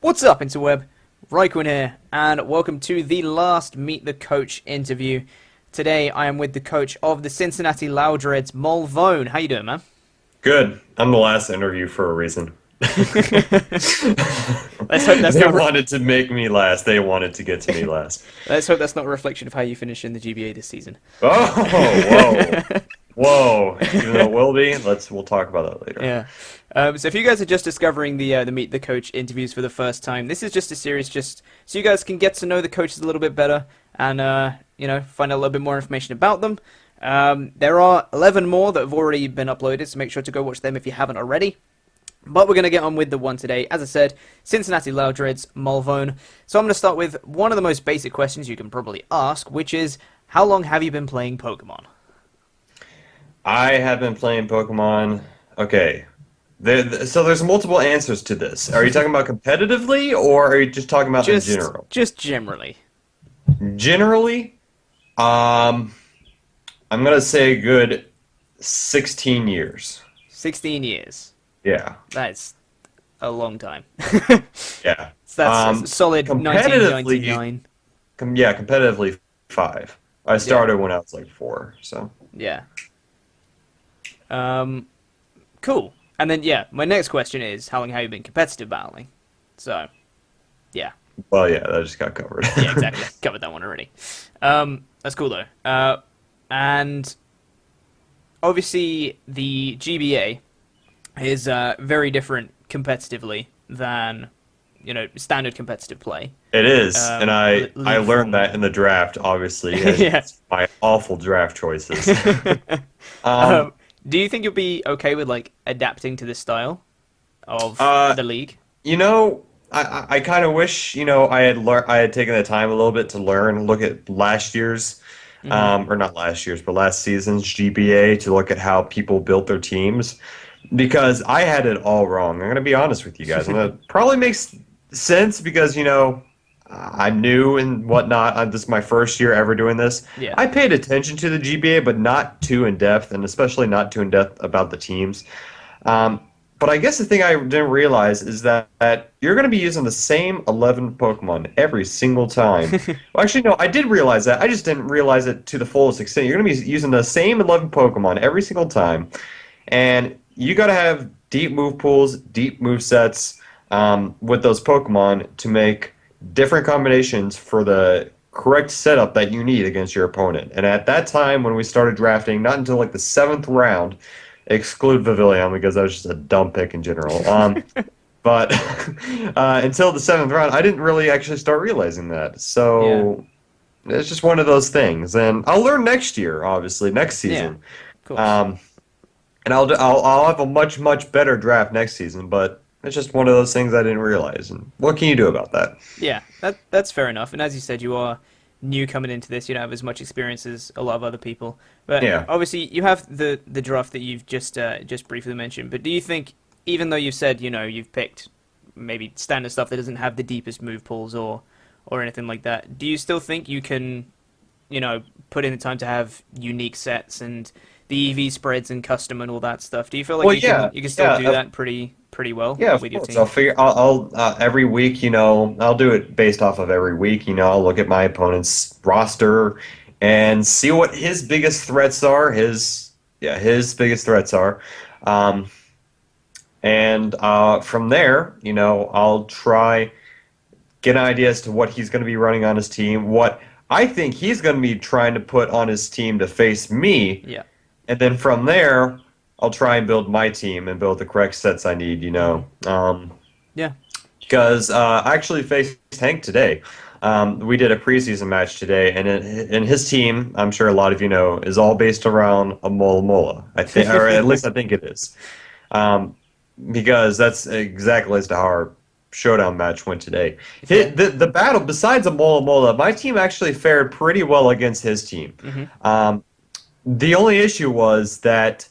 What's up, interweb? RhyQuinn here, and welcome to the last Meet the Coach interview. Today, I am with the coach of the Cincinnati Loudreds, Mulvone. How you doing, man? Good. I'm the last interview for a reason. Let's hope that's They not. wanted to make me last. They wanted to get to me last. Let's hope that's not a reflection of how you finish in the GBA this season. Oh, whoa, whoa. Even though it will be, we'll talk about that later. Yeah. So if you guys are just discovering the Meet the Coach interviews for the first time, this is just a series just so you guys can get to know the coaches a little bit better and find out a little bit more information about them. There are 11 more that have already been uploaded, so make sure to go watch them if you haven't already. But we're going to get on with the one today. As I said, Cincinnati Loudreds, Mulvone. So I'm going to start with one of the most basic questions you can probably ask, which is, how long have you been playing Pokemon? I have been playing Pokemon. Okay. So there's multiple answers to this. Are you talking about competitively, or are you just talking about in general? Just generally. Generally, um, I'm gonna say a good 16 years. 16 years. Yeah. That's a long time. Yeah. So that's a solid Competitively, 1999. yeah, competitively 5. I Yeah, started when I was like 4, so. yeah. Cool. And then, yeah, my next question is, how long have you been competitive battling? So, yeah. Well, yeah, that just got covered. Yeah, exactly. Covered that one already. That's cool, though. And obviously, the GBA is very different competitively than, standard competitive play. It is, and I League learned that format. in the draft, obviously, and Yeah. it's my awful draft choices. Um, um, do you think you'll be okay with, like, adapting to this style of uh, the league? you know, I kind of wish, I had taken the time a little bit to learn, look at last year's, Hmm. or not last year's, but last season's GBA to look at how people built their teams, because I had it all wrong. I'm gonna be honest with you guys, and that probably makes sense because I'm new and whatnot. This is my first year ever doing this. Yeah. I paid attention to the GBA, but not too in depth, and especially not too in depth about the teams. Um, but I guess the thing I didn't realize is that you're going to be using the same 11 Pokemon every single time. Well, actually, no, I did realize that. I just didn't realize it to the fullest extent. You're going to be using the same 11 Pokemon every single time, and you got to have deep move pools, deep move sets with those Pokemon to make different combinations for the correct setup that you need against your opponent. And at that time, when we started drafting, not until like the 7th round, exclude Pavilion because that was just a dumb pick in general. But until the 7th round, I didn't really actually start realizing that. Yeah. So it's just one of those things, and I'll learn next year, obviously, next Yeah. season. Of course. Um, and I'll have a much better draft next season, but it's just one of those things I didn't realize. And what can you do about that? Yeah. That's fair enough. And as you said, you are new coming into this. You don't have as much experience as a lot of other people. But Yeah. obviously, you have the draft that you've just briefly mentioned. But do you think, even though you've said you've picked maybe standard stuff that doesn't have the deepest move pools or anything like that, do you still think you can put in the time to have unique sets and the EV spreads and custom and all that stuff? Do you feel like Well, you can still do yeah, that pretty well yeah, of with your course. team? I'll every week, I'll do it based off of every week. I'll look at my opponent's roster and see what his biggest threats are. His biggest threats are. Um, and from there, I'll try get an idea as to what he's going to be running on his team, what I think he's going to be trying to put on his team to face me, Yeah. and then from there, I'll try and build my team and build the correct sets I need, Hmm. Yeah. Because I actually faced Hank today. We did a preseason match today, and his team, I'm sure a lot of you know, is all based around a Mola Mola. I think, or at least I think it is. Um, because that's exactly as to how our showdown match went today. Yeah. The battle, besides a Mola Mola, my team actually fared pretty well against his team. Hmm. Um, the only issue was that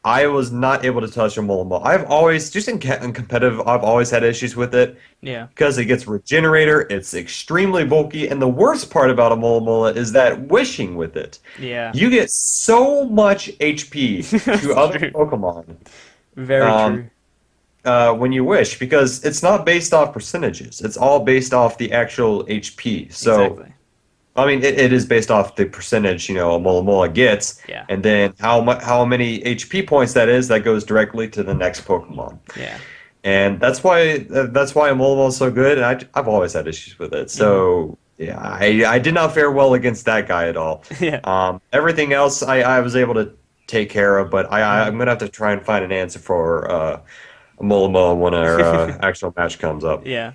I was not able to touch a Mola Mola. I've always, just in competitive, I've always had issues with it Yeah. because it gets regenerator, it's extremely bulky, and the worst part about a Mola Mola is that wishing with it. Yeah. You get so much HP to That's other true. Pokemon. Very Um, true. when you wish, because it's not based off percentages. It's all based off the actual HP. So, Exactly. I mean, it is based off the percentage, a Mola gets, Yeah. and then how many HP points that is, that goes directly to the next Pokemon. Yeah. And that's why Mulvone is so good, and I've always had issues with it. Hmm. So yeah, I did not fare well against that guy at all. Yeah. Everything else I was able to take care of, but Hmm. I'm gonna have to try and find an answer for Mulvone when our actual match comes up. Yeah.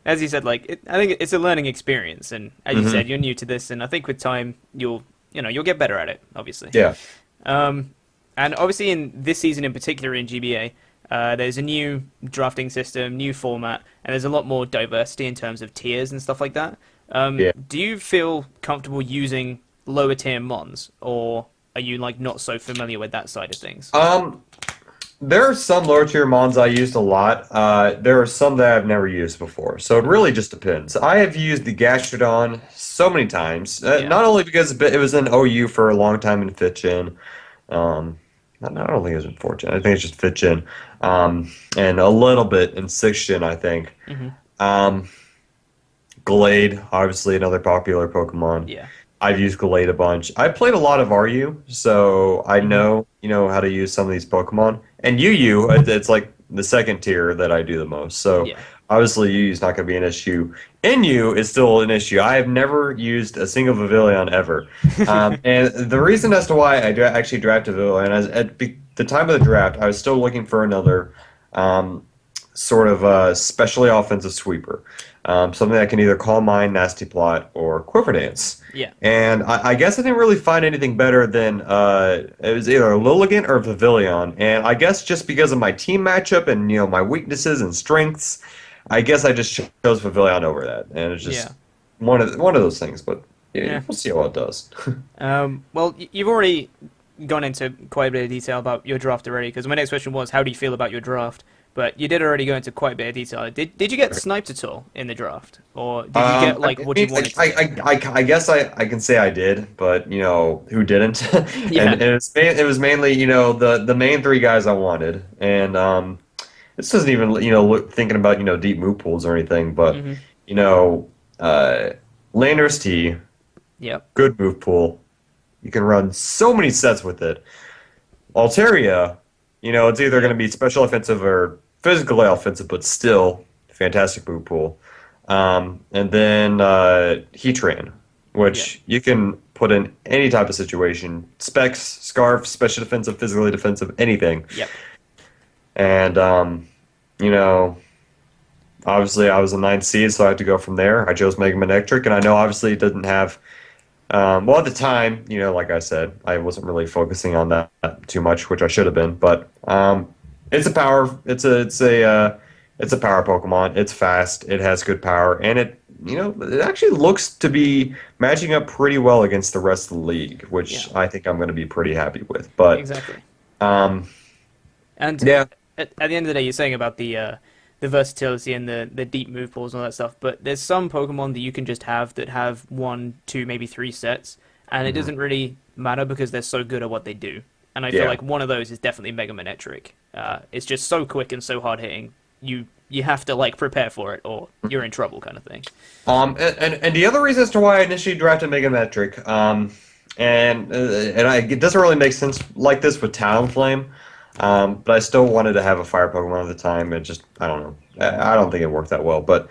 As you said, like I think it's a learning experience, and as you said, Hmm. you're new to this, and I think with time you'll get better at it. Obviously. Yeah. Um, and obviously in this season in particular in GBA, there's a new drafting system, new format, and there's a lot more diversity in terms of tiers and stuff like that. Yeah. Do you feel comfortable using lower tier mons, or are you like not so familiar with that side of things? Um, There are some lower tier mons I used a lot. There are some that I've never used before. So it Hmm. really just depends. I have used the Gastrodon so many times, Yeah. not only because it was in OU for a long time in 5th gen. Um, I don't think it was in 4th gen. I think it's just 5th gen. And a little bit in 6th gen, I think. Hmm. Um, Glade, obviously another popular Pokemon. Yeah. I've used Glade a bunch. I played a lot of RU, so I Hmm. know, how to use some of these Pokemon. And UU, it's like the second tier that I do the most. So Yeah. obviously UU is not going to be an issue. NU is still an issue. I have never used a single Pavilion ever. And the reason as to why I actually drafted Pavilion, at the time of the draft, I was still looking for another um, sort of specially offensive sweeper. Something that can either Calm Mind, Nasty Plot, or Quiver Dance. Yeah. And I guess I didn't really find anything better than it was either a Lilligant or a Pavilion. And I guess just because of my team matchup and my weaknesses and strengths, I guess I just chose Pavilion over that. And it's just Yeah. one of those things. But yeah, Yeah. we'll see how it does. Well, you've already gone into quite a bit of detail about your draft already, because my next question was, how do you feel about your draft? But you did already go into quite a bit of detail. Did you get sniped at all in the draft, or did you get I like what you mean, wanted to get? I guess I can say I did, but who didn't? And Yeah. it was mainly the main three guys I wanted, and this isn't even thinking about deep move pools or anything, but Hmm. you know uh, Landers T, Yep. good move pool. You can run so many sets with it. Altaria, it's either going to Yep. be special offensive or physically offensive, but still fantastic move pool. And then Heatran, Yep. which you can put in any type of situation. Specs, Scarf, special defensive, physically defensive, anything. Yep. And, you know, obviously I was a ninth seed, so I had to go from there. I chose Mega Man Electric, and I know obviously it didn't have well, at the time, like I said, I wasn't really focusing on that too much, which I should have been. But it's a power. It's a power Pokemon. It's fast. It has good power, and it actually looks to be matching up pretty well against the rest of the league, Yeah. which I think I'm going to be pretty happy with. But Exactly. um, And yeah, at the end of the day, you're saying about the versatility and the deep move pools and all that stuff, but there's some Pokemon that you can just have that have one, two, maybe three sets, and it mhm, doesn't really matter because they're so good at what they do. And I feel yeah. like one of those is definitely Mega Manectric. It's just so quick and so hard hitting. You have to like prepare for it, or you're in trouble, kind of thing. And the other reason as to why I initially drafted Megametric, it doesn't really make sense like this with Talonflame, but I still wanted to have a fire Pokemon at the time. It just, I don't know, I don't think it worked that well. But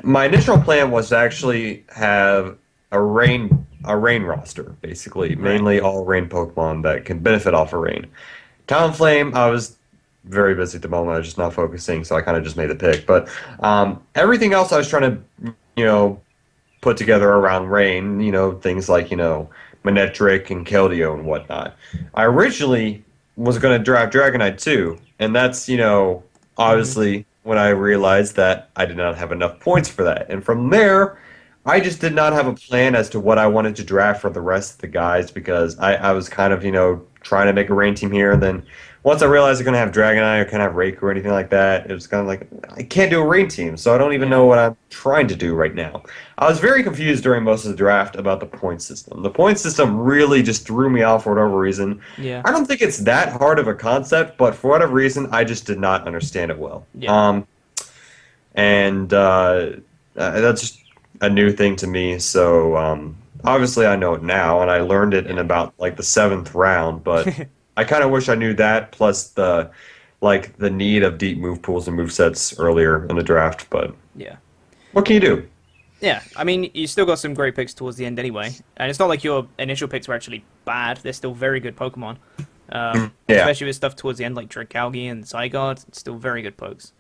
my initial plan was to actually have a rain roster, basically, Right. mainly all rain Pokemon that can benefit off of rain. Talonflame, I was very busy at the moment. I was just not focusing, so I kind of just made the pick. But everything else I was trying to, put together around rain, things like, Manectric and Keldeo and whatnot. I originally was going to draft Dragonite too, and that's, Hmm. obviously when I realized that I did not have enough points for that. And from there, I just did not have a plan as to what I wanted to draft for the rest of the guys because I was kind of, trying to make a rain team here and then once I realized they're gonna have Dragonite or kind of have Rake or anything like that, it was kind of like I can't do a rain team, so I don't even Yeah. know what I'm trying to do right now. I was very confused during most of the draft about the point system. The point system really just threw me off for whatever reason. Yeah. I don't think it's that hard of a concept, but for whatever reason, I just did not understand it well. Yeah. And that's just a new thing to me. So obviously, I know it now, and I learned it in Yeah. about like the seventh round. But I kind of wish I knew that, plus the need of deep move pools and move sets earlier in the draft. But Yeah. what can you do? Yeah, I mean, you still got some great picks towards the end anyway, and it's not like your initial picks were actually bad. They're still very good Pokemon, Yeah, especially with stuff towards the end like Dracalgi and Zygarde. It's still very good pokes.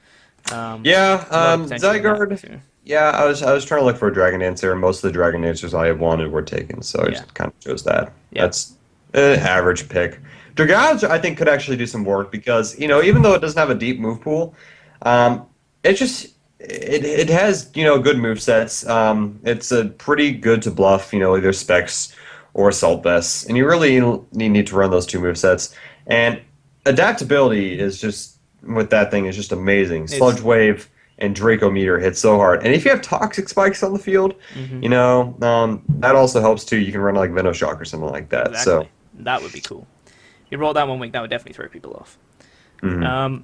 yeah. A lot of potential in that Zygarde. too. Yeah, I was trying to look for a Dragon Dancer, and most of the Dragon Dancers I wanted were taken, so I Yeah, just kind of chose that. yeah, That's an average pick. Dragouge, I think, could actually do some work because, even though it doesn't have a deep move pool, um, it has, good move sets. It's a pretty good to bluff, either Specs or Assault Vests, and you really need to run those two move sets. And adaptability is just with that thing is just amazing. it's Sludge Wave and Draco Meteor hit so hard. And if you have toxic spikes on the field, hmm that also helps too. You can run like Venoshock or something like that. So, exactly that would be cool. You roll that 1 week, that would definitely throw people off. mhm.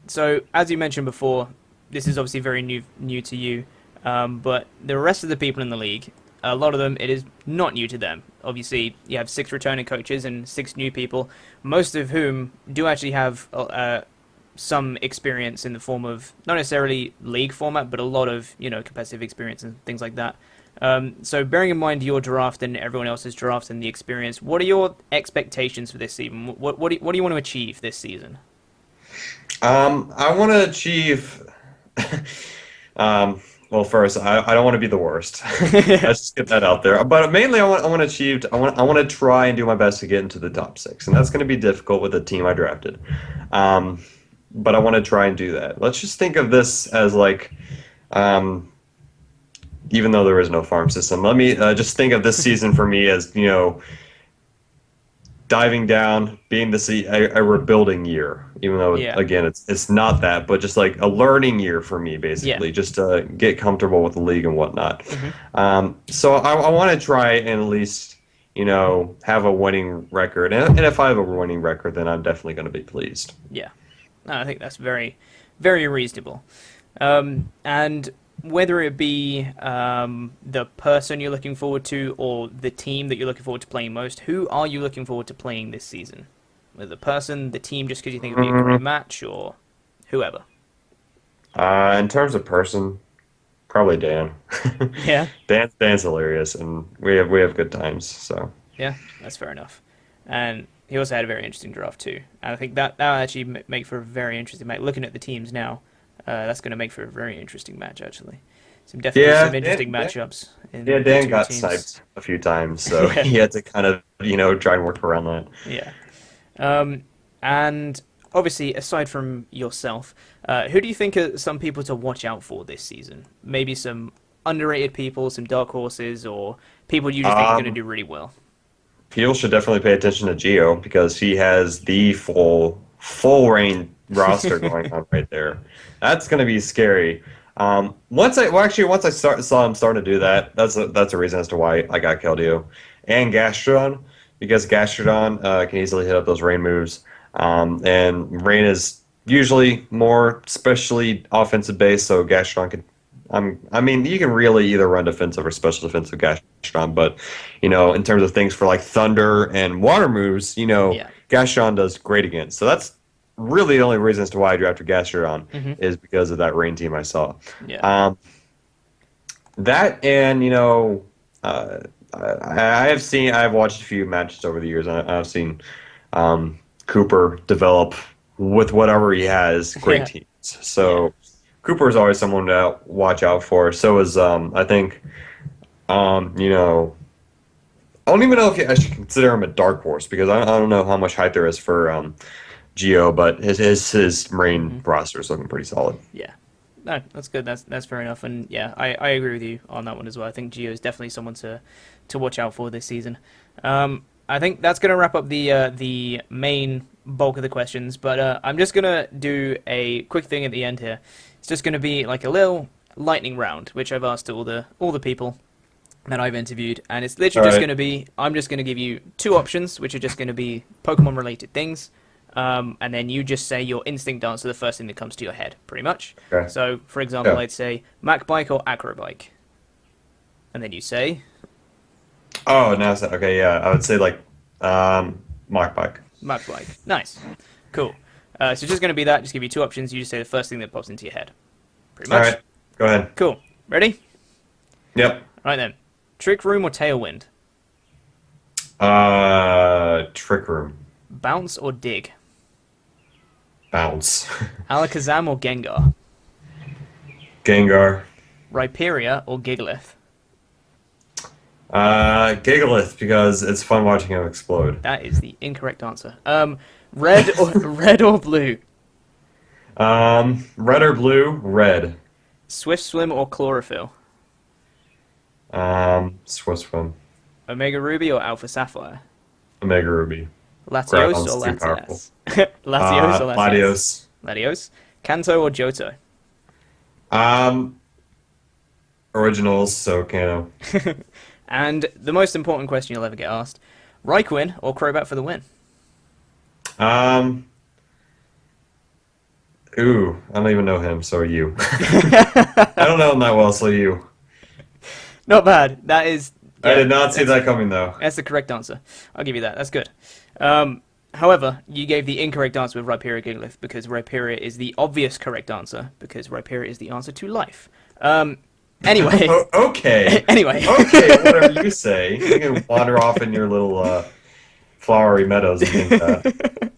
So as you mentioned before, this is obviously very new to you, but the rest of the people in the league, a lot of them, it is not new to them. Obviously, you have 6 returning coaches and 6 new people, most of whom do actually have some experience in the form of not necessarily league format, but a lot of competitive experience and things like that. So bearing in mind your draft and everyone else's draft and the experience, what are your expectations for this season? What do you want to achieve this season? I want to achieve. Well, first, I don't want to be the worst. Let's just get that out there. But mainly, I want to achieve. I want to try and do my best to get into the top 6, and that's going to be difficult with the team I drafted. Um, but I want to try and do that. Let's just think of this as like, um, even though there is no farm system, let me just think of this season for me as diving down, being a rebuilding year, even though Yeah, again it's not that, but just like a learning year for me, yeah. basically, just to get comfortable with the league and whatnot. hmm So I want to try and at least have a winning record, and if I have a winning record, then I'm definitely going to be pleased. Yeah. No, I think that's very, very reasonable. And whether it be the person you're looking forward to or the team that you're looking forward to playing most, who are you looking forward to playing this season? Whether the person, the team, just because you think it'd be a great match, or whoever. In terms of person, probably Dan. Yeah, Dan's hilarious, and we have good times. So. yeah, that's fair enough. And he also had a very interesting draft too. And I think that actually make for a very interesting match. Looking at the teams now, that's going to make for a very interesting match actually. Definitely Yeah, some interesting matchups Yeah, in the Dan two got teams. sniped a few times, so Yeah, he had to kind of, try and work around that. yeah. And obviously, aside from yourself, who do you think are some people to watch out for this season? Maybe some underrated people, some dark horses, or people you just think are going to Um, do really well. People should definitely pay attention to Geo because he has the full reign roster going on right there. That's going to be scary. Once I saw him starting to do that, that's a reason as to why I got Keldeo and Gastrodon because Gastrodon can easily hit up those rain moves, and rain is usually more especially offensive based, so Gastrodon could. I mean, you can really either run defensive or special defensive Gastrodon, but in terms of things for like thunder and water moves, Yeah. Gastrodon does great against. So that's really the only reason as to why I drafted Gastrodon hmm is because of that rain team I saw. Yeah. Um, that and uh, I've watched a few matches over the years, and I've seen Cooper develop with whatever he has great Yeah. teams. Yeah. So Cooper is always someone to watch out for. So is I think you know I don't even know if I should consider him a dark horse because I don't know how much hype there is for Geo, but his main hmm roster is looking pretty solid. Yeah. No, that's good. That's fair enough. And yeah, I agree with you on that one as well. I think Gio is definitely someone to watch out for this season. I think that's going to wrap up the main bulk of the questions, but I'm just gonna do a quick thing at the end here. It's just gonna be like a little lightning round, which I've asked all the people that I've interviewed, and it's literally just Alright. gonna be I'm just gonna give you two options, which are just gonna be Pokemon related things, and then you just say your instinct answer, the first thing that comes to your head, pretty much. Okay. So, for example, Yeah. I'd say Mac Bike or Acro Bike, and then you say Oh, now it's okay. Yeah, I would say like mock bike. Mac Bike. Nice, cool. So it's just gonna be that. Just give you two options. You just say the first thing that pops into your head, pretty All much. right, go ahead. Cool. Ready? Yep. Right then. Trick Room or Tailwind? Trick room. Bounce or Dig? Bounce. Alakazam or Gengar? Gengar. Rhyperior or Gigalith? Gigalith because it's fun watching him explode. That is the incorrect answer. Red or blue? Red or blue? Red. Swift Swim or Chlorophyll? Swim. Omega Ruby or Alpha Sapphire? Omega Ruby. Latios Ground's or too powerful. Latias? Latios or Latias? Latios. Latios. Kanto or Johto? Originals, so Kano. And the most important question you'll ever get asked: RhyQuinn or Crobat for the win? Ooh, I don't even know him, so are you. I don't know him that well, so you. Not bad. That is. I did not see that coming, though. That's the correct answer. I'll give you that. That's good. However, you gave the incorrect answer with Rhyperior Gigalith because Rhyperior is the obvious correct answer because Rhyperior is the answer to life. Anyway. Okay. Anyway. Okay, whatever you say. You can wander off in your little flowery meadows and think that.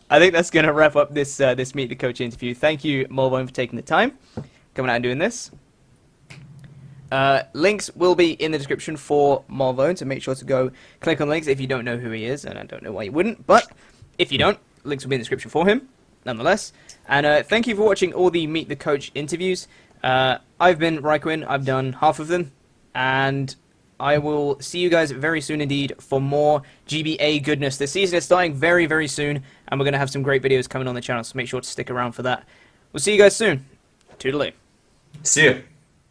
I think that's going to wrap up this Meet the Coach interview. Thank you, Mulvone, for taking the time, coming out and doing this. Links will be in the description for Mulvone, so make sure to go click on links if you don't know who he is, and I don't know why you wouldn't, but if you don't, links will be in the description for him, nonetheless. And thank you for watching all the Meet the Coach interviews. I've been RhyQuinn, I've done half of them, and I will see you guys very soon indeed for more GBA goodness. The season is starting very, very soon, and we're going to have some great videos coming on the channel, so make sure to stick around for that. We'll see you guys soon. Toodaloo. See you.